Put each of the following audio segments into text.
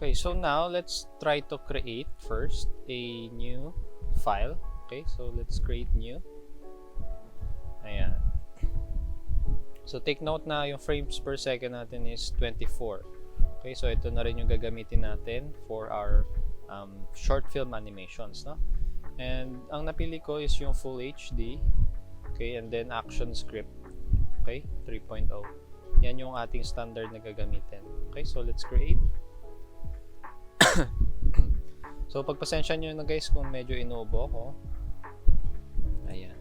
Okay, so now let's try to create first a new file. Okay, so let's create new. Ayan. So take note na yung frames per second natin is 24. Okay, so ito na rin yung gagamitin natin for our short film animations, no? And ang napili ko is yung Full HD. Okay, and then action script. Okay, 3.0. Yan yung ating standard na gagamitin. Okay, so let's create. So pagpasensya nyo na guys kung medyo inuubo ako. Ayan.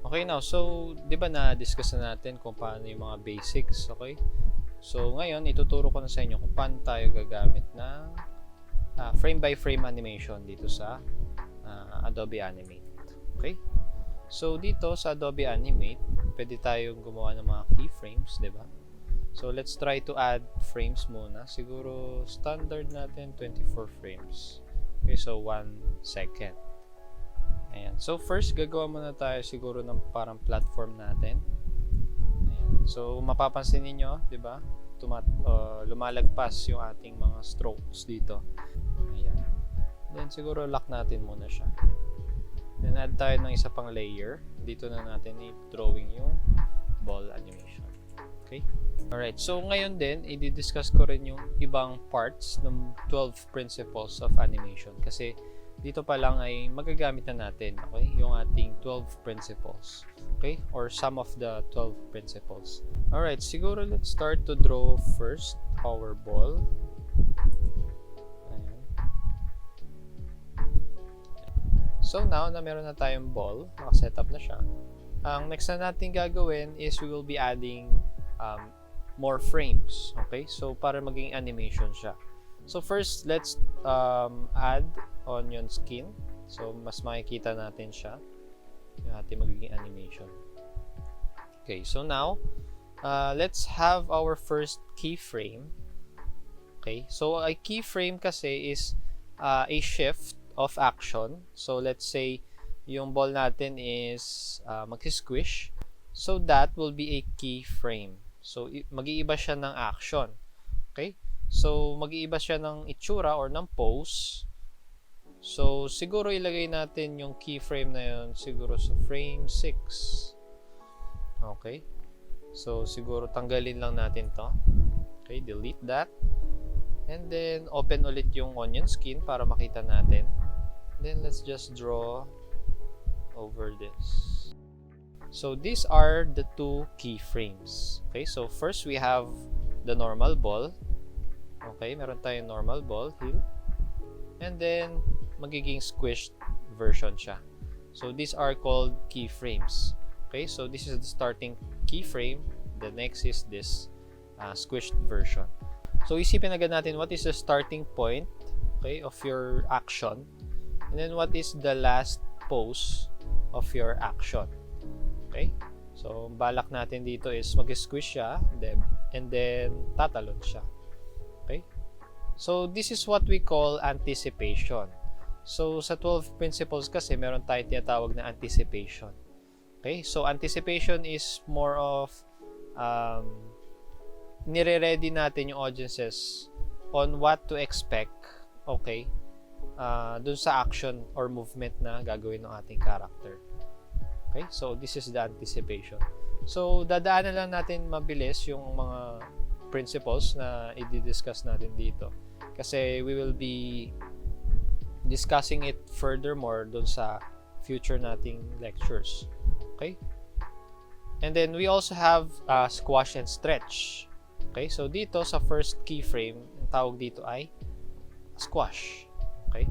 Okay, now, so, di ba na-discuss na natin kung paano yung mga basics, okay? So, ngayon, ituturo ko na sa inyo kung paano tayo gagamit ng frame-by-frame animation dito sa Adobe Animate, okay? So, dito sa Adobe Animate, pwede tayong gumawa ng mga keyframes, di ba? So, let's try to add frames muna. Siguro, standard natin, 24 frames. Okay, so 1 second. Ayan. So first, gagawa muna tayo siguro ng parang platform natin. Ayan. So mapapansin niyo, 'di ba? Lumalagpas yung ating mga strokes dito. Ayan. Then siguro lock natin muna siya. Then add tayo ng isa pang layer. Dito na natin i-drawing yung ball animation. Okay? Alright. So ngayon din, i-discuss ko rin yung ibang parts ng 12 principles of animation kasi dito pa lang ay magagamit na natin, okay, yung ating 12 principles, okay, or some of the 12 principles. Alright, siguro let's start to draw first our ball. Ayan. So now na meron na tayong ball, naka-setup na siya, ang next na natin gagawin is we will be adding more frames, okay, so para maging animation siya. So first, let's add onion skin. So mas makikita natin siya yung ating magiging animation. Okay, so now let's have our first keyframe. Okay, so a keyframe kasi is a shift of action. So let's say yung ball natin is mag-squish. So that will be a keyframe. So mag-iiba siya ng action. Okay? So, mag-iiba siya ng itsura or ng pose. So, siguro ilagay natin yung keyframe na yun siguro sa frame 6. Okay? So, siguro tanggalin lang natin to. Okay, delete that. And then, open ulit yung onion skin para makita natin. Then, let's just draw over this. So, these are the two keyframes. Okay, so first we have the normal ball. Okay, meron tayong normal ball heel. And then, magiging squished version siya. So, these are called keyframes. Okay, so this is the starting keyframe. The next is this squished version. So, isipin agad natin what is the starting point, okay, of your action. And then, what is the last pose of your action. Okay? So, balak natin dito is mag-squish siya, and then tatalon siya. Okay? So, this is what we call anticipation. So, sa 12 principles kasi, meron tayong tinatawag na anticipation. Okay? So, anticipation is more of nire-ready natin yung audiences on what to expect, okay, dun sa action or movement na gagawin ng ating character. Okay? So, this is the anticipation. So, dadaanan lang natin mabilis yung mga principles na i-discuss natin dito kasi we will be discussing it furthermore dun sa future nating lectures. Okay? And then we also have squash and stretch. Okay? So dito sa first keyframe, ang tawag dito ay squash. Okay?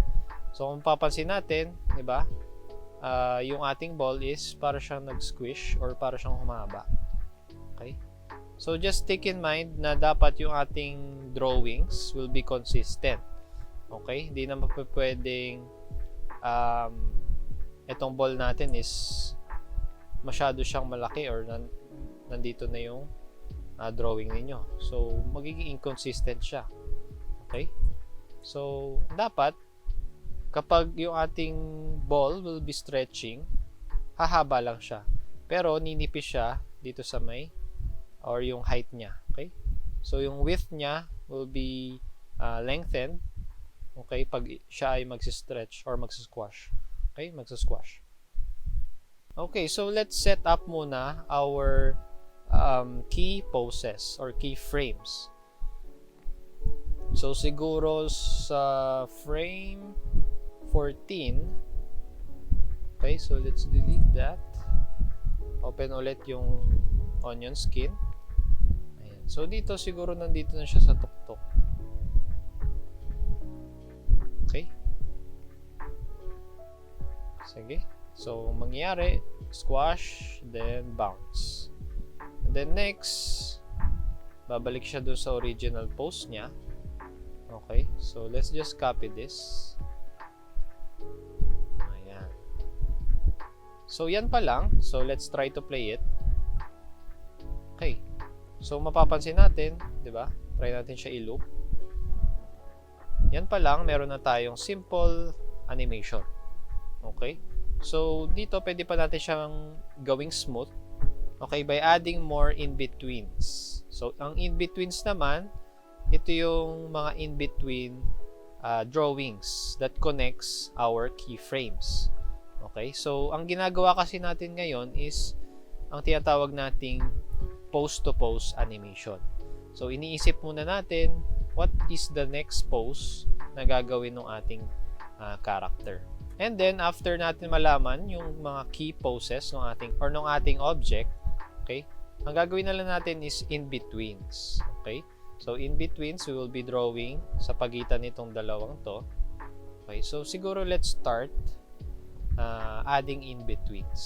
So kung papansin natin, di ba? Yung ating ball is para siyang nag-squish or para siyang humaba. Okay? So, just take in mind na dapat yung ating drawings will be consistent. Okay? Hindi naman pwedeng itong ball natin is masyado siyang malaki or nandito na yung drawing ninyo. So, magiging inconsistent siya. Okay? So, dapat kapag yung ating ball will be stretching, hahaba lang siya. Pero, ninipis siya dito sa may or yung height niya, okay? So yung width niya will be lengthened. Okay, pag siya ay magsi-stretch or magsi-squash. Okay, magsi-squash. Okay, so let's set up muna our key poses or key frames. So siguro sa frame 14, okay, so let's delete that. Open ulit yung onion skin. Ayan. So dito siguro nandito na siya sa tuktok. Okay. Sige. So mangyayari, squash, then bounce. And then next, babalik siya dun sa original pose niya. Okay. So let's just copy this. Ayan. So yan pa lang. So let's try to play it. Okay. So mapapansin natin, 'di ba? Try natin siya i-loop. Yan pa lang, meron na tayong simple animation. Okay? So dito pwede pa natin siyang gawing smooth. Okay, by adding more in-betweens. So ang in-betweens naman, ito yung mga in-between drawings that connects our keyframes. Okay? So ang ginagawa kasi natin ngayon is ang tinatawag nating pose-to-pose animation. So iniisip muna natin what is the next pose na gagawin ng ating character. And then after natin malaman yung mga key poses ng ating object, okay? Ang gagawin na lang natin is in-betweens. Okay? So in-betweens, we will be drawing sa pagitan nitong dalawang to. Okay? So siguro let's start adding in-betweens.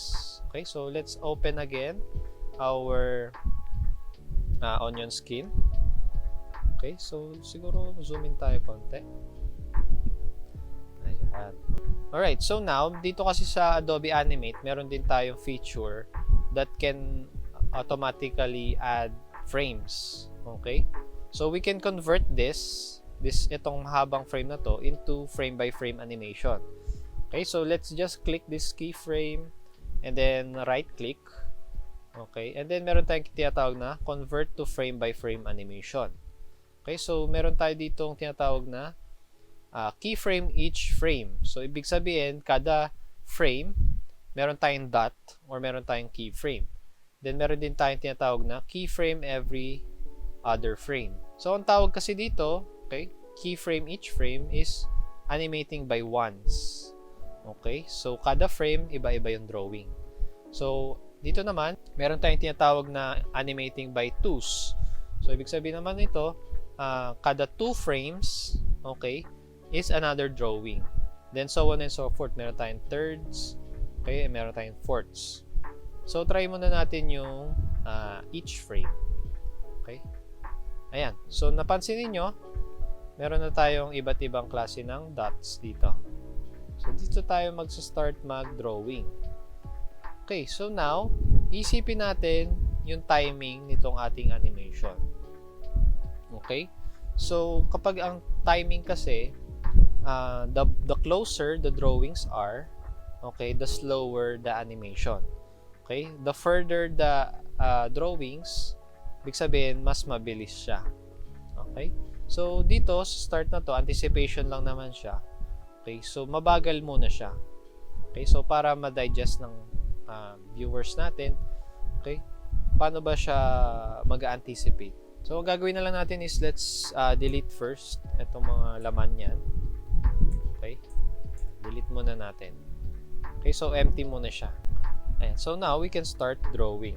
Okay? So let's open again our onion skin. Okay, so siguro zoom in tayo konti. Ayan. Alright, so now, dito kasi sa Adobe Animate, meron din tayong feature that can automatically add frames. Okay? So we can convert itong mahabang frame na to into frame by frame animation. Okay, so let's just click this keyframe and then right click. Okay, and then meron tayong tinatawag na convert to frame by frame animation. Okay, so meron tayo dito ang tinatawag na keyframe each frame. So ibig sabihin, kada frame, meron tayong dot or meron tayong keyframe. Then meron din tayong tinatawag na keyframe every other frame. So ang tawag kasi dito, okay, keyframe each frame is animating by ones. Okay, so kada frame, iba-iba yung drawing. So dito naman, meron tayong tinatawag na animating by twos. So ibig sabihin naman nito, kada 2 frames, okay, is another drawing. Then so on and so forth. Meron tayong thirds, okay, and meron tayong fourths. So try muna natin yung each frame. Okay? Ayan. So napansin niyo, meron na tayong iba't ibang klase ng dots dito. So dito tayo magsa-start mag-drawing. Okay, so now, isipin natin yung timing nitong ating animation. Okay? So, kapag ang timing kasi, the closer the drawings are, okay, the slower the animation. Okay? The further the drawings, ibig sabihin, mas mabilis siya. Okay? So, dito, sa start na to, anticipation lang naman siya. Okay? So, mabagal muna siya. Okay? So, para ma-digest ng viewers natin, okay, paano ba siya mag-anticipate? So, ang gagawin na lang natin is let's delete first itong mga laman yan. Okay, delete muna natin. Okay, so empty muna siya. Ayan. So now we can start drawing.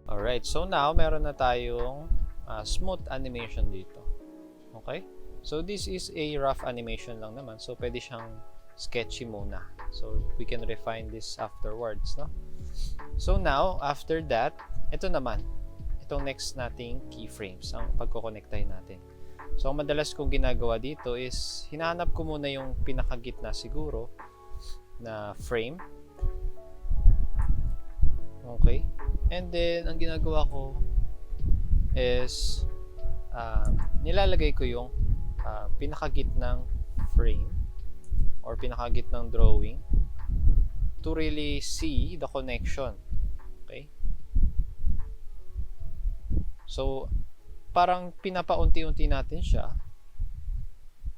Alright, so now meron na tayong smooth animation dito. Okay? So this is a rough animation lang naman. So pwede siyang sketchy muna. So we can refine this afterwards, no? So now, after that, ito naman. Itong next nating keyframes ang pagkokonektahin natin. So ang madalas kong ginagawa dito is hinahanap ko muna yung pinakagitna siguro na frame. Okay? And then ang ginagawa ko is nilalagay ko yung pinakagitnang frame or pinakagitnang drawing. to really see the connection. Okay? So, parang pinapaunti-unti natin siya.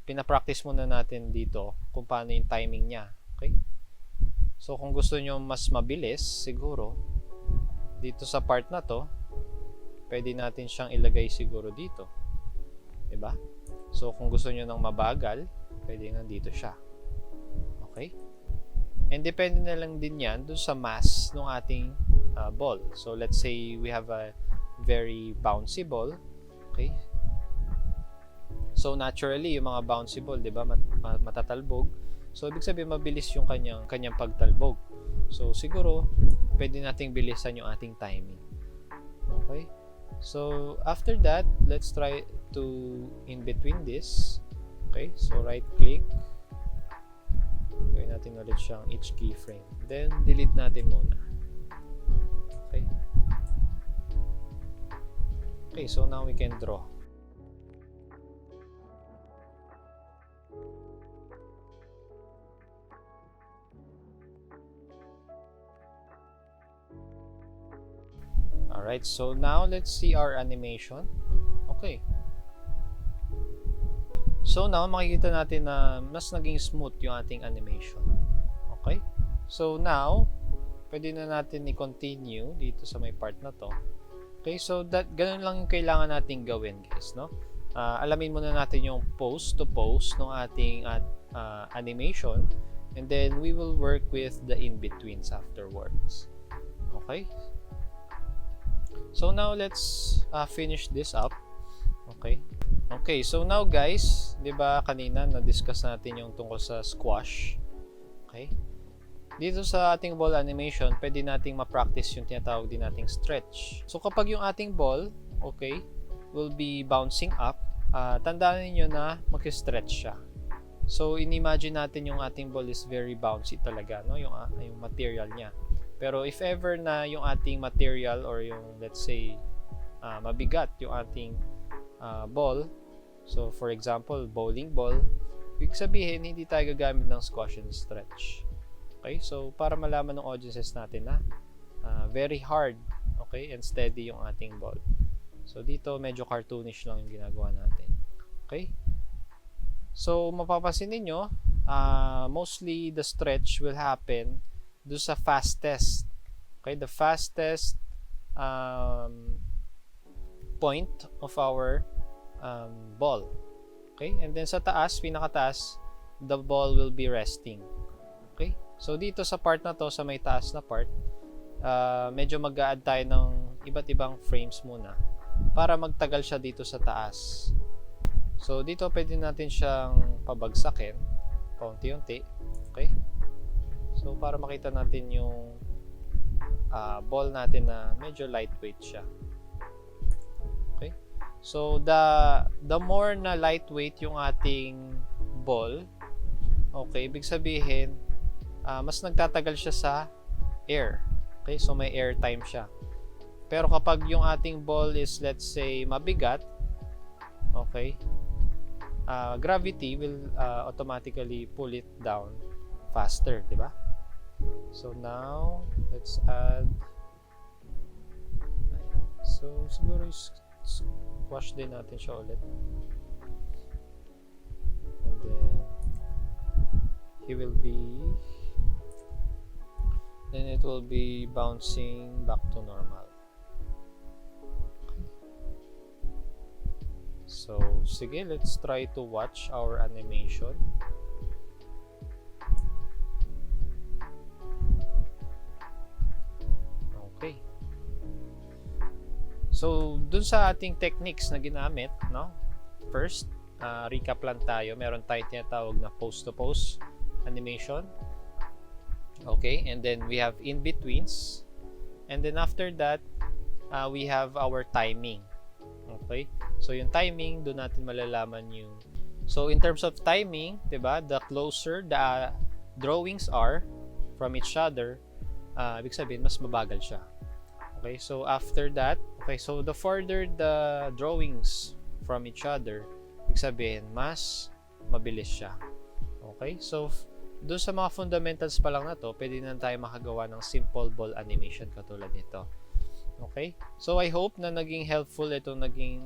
Pinapractice muna natin dito kung paano yung timing niya. Okay? So, kung gusto nyo mas mabilis, siguro, dito sa part na to, pwede natin siyang ilagay siguro dito. Diba? So, kung gusto nyo ng mabagal, pwede nandito siya. Okay? And depende na lang din yan dun sa mass ng ating ball. So, let's say we have a very bouncy ball. Okay? So naturally, yung mga bouncy ball, 'di ba, matatalbog. So ibig sabihin mabilis yung kanyang pagtalbog. So siguro pwede nating bilisan yung ating timing. Okay? So after that, let's try to in between this. Okay? So right click. Gawin natin ulit siyang each keyframe. Then delete natin muna. Okay? Okay, so now we can draw. Alright, so now let's see our animation. Okay. So now makikita natin na mas naging smooth yung ating animation. Okay? So now, pwede na natin i-continue dito sa may part na to. Okay, so ganun lang yung kailangan nating gawin, guys, no? Alamin muna natin yung pose to pose ng ating animation, and then we will work with the in-betweens afterwards. Okay? So now let's finish this up. Okay? Okay, so now guys, 'di ba kanina na-discuss natin yung tungkol sa squash. Okay? Dito sa ating ball animation, pwede nating ma-practice yung tinatawag din nating stretch. So kapag yung ating ball, okay, will be bouncing up, tandaan niyo na mag-stretch siya. So in-imagine natin yung ating ball is very bouncy talaga, no? Yung material niya. Pero if ever na yung ating material or yung let's say mabigat yung ating ball, so for example bowling ball, ibig sabihin hindi tayo gagamit ng squash and stretch. Okay, so para malaman ng audiences natin na very hard, okay, and steady yung ating ball. So dito medyo cartoonish lang yung ginagawa natin. Okay, so mapapansin niyo mostly the stretch will happen do sa fastest, okay, the fastest point of our ball, okay, and then sa taas, pinakataas, the ball will be resting. Okay, so dito sa part na to, sa may taas na part, medyo mag-a-add tayo ng iba't ibang frames muna para magtagal siya dito sa taas. So dito pwede natin siyang pabagsakin paunti-unti. Okay, so para makita natin yung ball natin na medyo lightweight siya. Okay, so the more na lightweight yung ating ball, okay, ibig sabihin mas nagtatagal siya sa air. Okay, so may air time siya. Pero kapag yung ating ball is let's say mabigat, okay, gravity will automatically pull it down faster, di ba? So now let's add, so siguro squash din natin siya ulit, and then it will be bouncing back to normal. So sige, let's try to watch our animation. Okay. So dun sa ating techniques na ginamit, no? First, recap lang tayo. Meron tayong tinatawag na pose to pose animation. Okay, and then we have in-betweens. And then after that, we have our timing. Okay, so yung timing, doon natin malalaman yung... So in terms of timing, diba, the closer the drawings are from each other, ibig sabihin, mas mabagal siya. Okay, so after that, okay, so the further the drawings from each other, ibig sabihin, mas mabilis siya. Okay, so doon sa mga fundamentals pa lang na to, pwede na tayo makagawa ng simple ball animation katulad nito. Okay? So I hope na naging helpful itong naging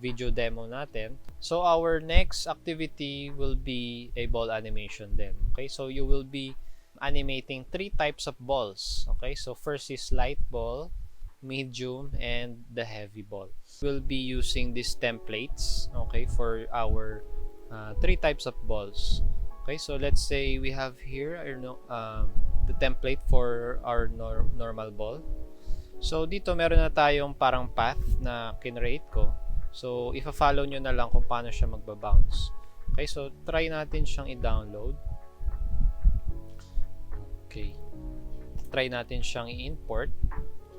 video demo natin. So our next activity will be a ball animation then. Okay? So you will be animating 3 types of balls. Okay? So first is light ball, medium, and the heavy ball. We'll be using these templates, okay, for our 3 types of balls. Okay? So let's say we have here the template for our normal ball. So, dito meron na tayong parang path na kinrate ko. So, ifa-follow nyo na lang kung paano siya magbabounce. Okay, so try natin siyang i-download. Okay. Try natin siyang i-import.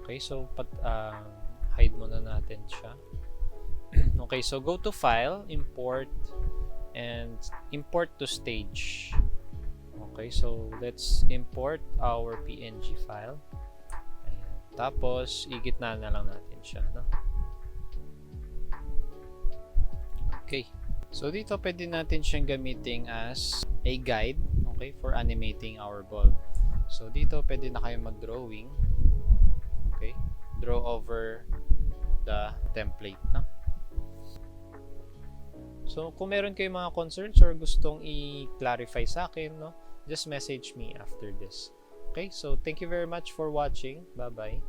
Okay, so hide muna natin siya. Okay, so go to File, Import, and Import to Stage. Okay, so let's import our PNG file. Tapos, igitna na lang natin siya, no? Okay. So, dito pwede natin siyang gamitin as a guide, okay, for animating our ball. So, dito pwede na kayo mag-drawing. Okay? Draw over the template, no? So, kung meron kayong mga concerns or gustong i-clarify sa akin, no, just message me after this. Okay, so thank you very much for watching. Bye-bye.